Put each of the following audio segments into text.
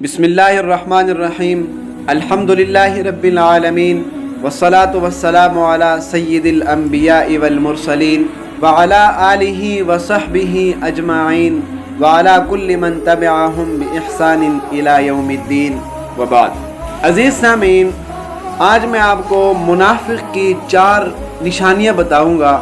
बिस्मिल्लाहिर्रहमानिर्रहीम अल्हम्दुलिल्लाहि रब्बिल आलमीन वस्सलातु वस्सलामु अला सय्यिदिल अंबिया'i वल मुरसलीन व अला आलिहि व सहबिहि अजमाइन व अला कुल्लि मन तबिअहुम बि इहसानिन इला यौमिद्दीन व बाद। अजीज़ सामीन, आज मैं आपको मुनाफिक की 4 निशानियाँ बताऊँगा,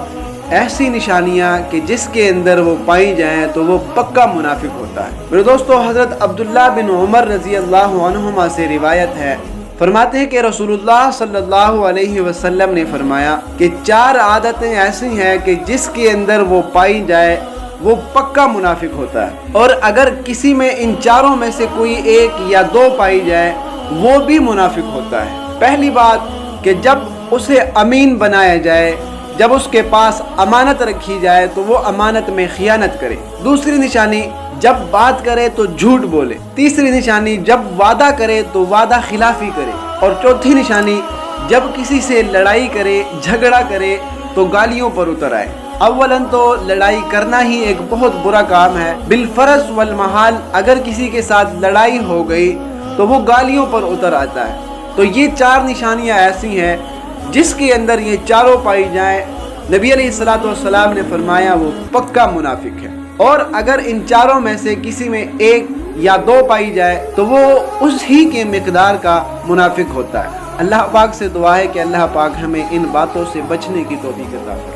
ऐसी निशानियाँ कि जिसके अंदर वो पाई जाएं तो वो पक्का मुनाफिक होता है। मेरे दोस्तों, हज़रत अब्दुल्लाह बिन उमर रज़ी अल्लाह अन्हुमा से रिवायत है, फरमाते हैं कि रसूलुल्लाह सल्लल्लाहु अलैहि वसल्लम ने फरमाया कि 4 आदतें ऐसी हैं कि जिसके अंदर वो पाई जाए वो पक्का मुनाफिक होता है, और अगर किसी में इन 4 में से कोई 1 या 2 पाई जाए वो भी मुनाफिक होता है। पहली बात कि जब उसे अमीन बनाया जाए, जब उसके पास अमानत रखी जाए तो वो अमानत में खियानत करे। दूसरी निशानी, जब बात करे तो झूठ बोले। तीसरी निशानी, जब वादा करे तो वादा खिलाफी करे। और चौथी निशानी, जब किसी से लड़ाई करे, झगड़ा करे तो गालियों पर उतर आए। अव्वलन तो लड़ाई करना ही एक बहुत बुरा काम है। बिलफरज वल महाल अगर किसी के साथ लड़ाई हो गई तो वो गालियों पर उतर आता है। तो ये 4 निशानियां ऐसी हैं जिसके अंदर ये 4 पाई जाए, नबी अलैहिस्सलातु वस्सलाम ने फरमाया वो पक्का मुनाफिक है। और अगर इन 4 में से किसी में 1 या 2 पाई जाए तो वो उस ही के मिकदार का मुनाफिक होता है। अल्लाह पाक से दुआ है कि अल्लाह पाक हमें इन बातों से बचने की तौफीक अता फरमाए।